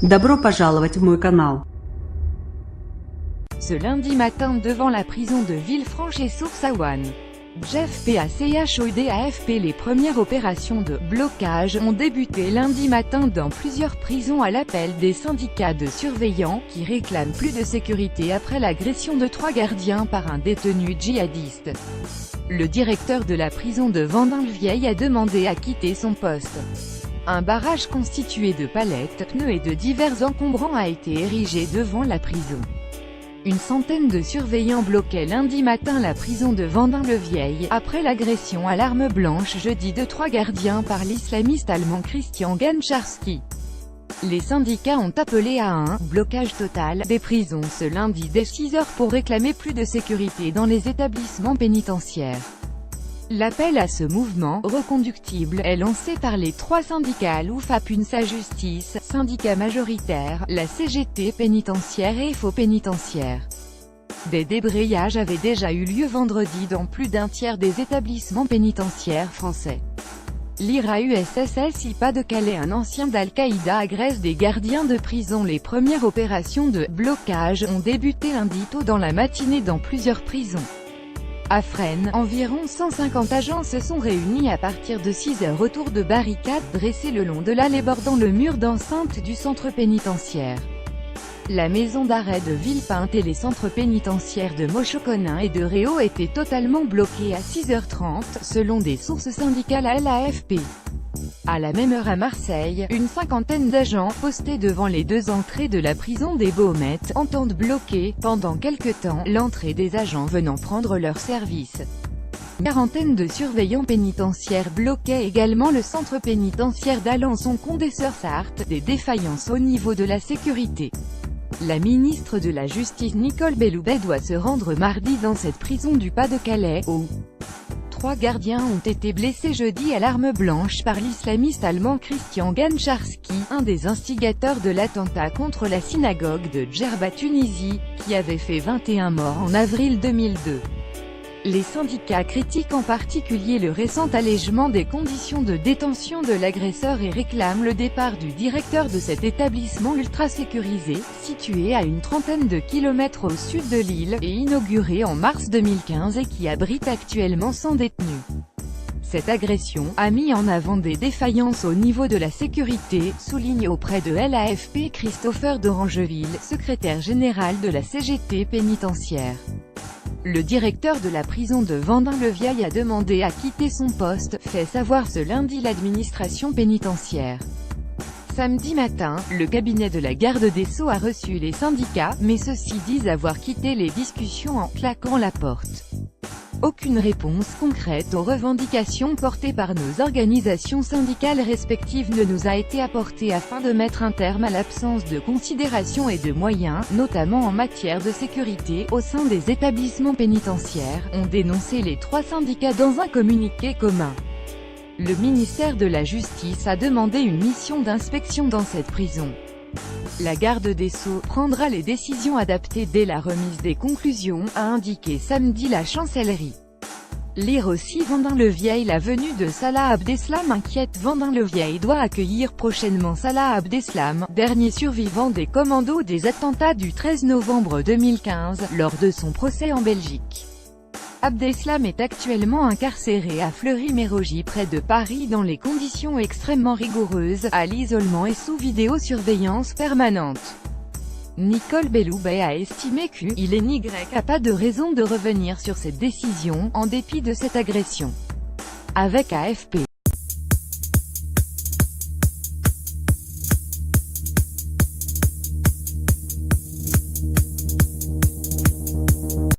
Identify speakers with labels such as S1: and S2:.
S1: Добро пожаловать в мой канал.
S2: Ce lundi matin devant la prison de Villefranche-et-Saône. Jeff PACHOD AFP. Les premières opérations de blocage ont débuté lundi matin dans plusieurs prisons à l'appel des syndicats de surveillants, qui réclament plus de sécurité après l'agression de 3 gardiens par un détenu djihadiste. Le directeur de la prison de Vendin-le-Vieil a demandé à quitter son poste. Un barrage constitué de palettes, pneus et de divers encombrants a été érigé devant la prison. Une centaine de surveillants bloquaient lundi matin la prison de Vendin-le-Vieil, après l'agression à l'arme blanche jeudi de 3 gardiens par l'islamiste allemand Christian Gancharski. Les syndicats ont appelé à un « blocage total » des prisons ce lundi dès 6 h pour réclamer plus de sécurité dans les établissements pénitentiaires. L'appel à ce mouvement, reconductible, est lancé par les 3 syndicats l'UFAP UNSA Justice, syndicat majoritaire, la CGT pénitentiaire et FO pénitentiaire. Des débrayages avaient déjà eu lieu vendredi dans plus d'un tiers des établissements pénitentiaires français. L'IRA-USSI Pas-de-Calais. Un ancien d'Al-Qaïda agresse des gardiens de prison. Les premières opérations de blocage ont débuté lundi tôt dans la matinée dans plusieurs prisons. À Fresnes, environ 150 agents se sont réunis à partir de 6 h autour de barricades dressées le long de l'allée bordant le mur d'enceinte du centre pénitentiaire. La maison d'arrêt de Villepinte et les centres pénitentiaires de Mochoconin et de Réau étaient totalement bloqués à 6 h 30, selon des sources syndicales à l'AFP. À la même heure à Marseille, une cinquantaine d'agents, postés devant les 2 entrées de la prison des Baumettes, entendent bloquer, pendant quelque temps, l'entrée des agents venant prendre leur service. Une quarantaine de surveillants pénitentiaires bloquaient également le centre pénitentiaire d'Alençon-Condé-sur-Sarthe. Des défaillances au niveau de la sécurité. La ministre de la Justice Nicole Belloubet doit se rendre mardi dans cette prison du Pas-de-Calais, où 3 gardiens ont été blessés jeudi à l'arme blanche par l'islamiste allemand Christian Gancharski, un des instigateurs de l'attentat contre la synagogue de Djerba, Tunisie, qui avait fait 21 morts en avril 2002. Les syndicats critiquent en particulier le récent allègement des conditions de détention de l'agresseur et réclament le départ du directeur de cet établissement ultra sécurisé, situé à une trentaine de kilomètres au sud de l'île, et inauguré en mars 2015 et qui abrite actuellement 100 détenus. Cette agression a mis en avant des défaillances au niveau de la sécurité, souligne auprès de l'AFP Christopher d'Orangeville, secrétaire général de la CGT pénitentiaire. Le directeur de la prison de Vendin-le-Vieil a demandé à quitter son poste, fait savoir ce lundi l'administration pénitentiaire. Samedi matin, le cabinet de la garde des Sceaux a reçu les syndicats, mais ceux-ci disent avoir quitté les discussions en claquant la porte. Aucune réponse concrète aux revendications portées par nos organisations syndicales respectives ne nous a été apportée afin de mettre un terme à l'absence de considération et de moyens, notamment en matière de sécurité, au sein des établissements pénitentiaires, ont dénoncé les 3 syndicats dans un communiqué commun. Le ministère de la Justice a demandé une mission d'inspection dans cette prison. La garde des Sceaux prendra les décisions adaptées dès la remise des conclusions, a indiqué samedi la chancellerie. Lire aussi Vendin-le-Vieil. La venue de Salah Abdeslam inquiète. Vendin-le-Vieil doit accueillir prochainement Salah Abdeslam, dernier survivant des commandos des attentats du 13 novembre 2015, lors de son procès en Belgique. Abdeslam est actuellement incarcéré à Fleury-Mérogis près de Paris dans des conditions extrêmement rigoureuses, à l'isolement et sous vidéosurveillance permanente. Nicole Belloubet a estimé qu'il n'y a pas de raison de revenir sur cette décision, en dépit de cette agression. Avec AFP.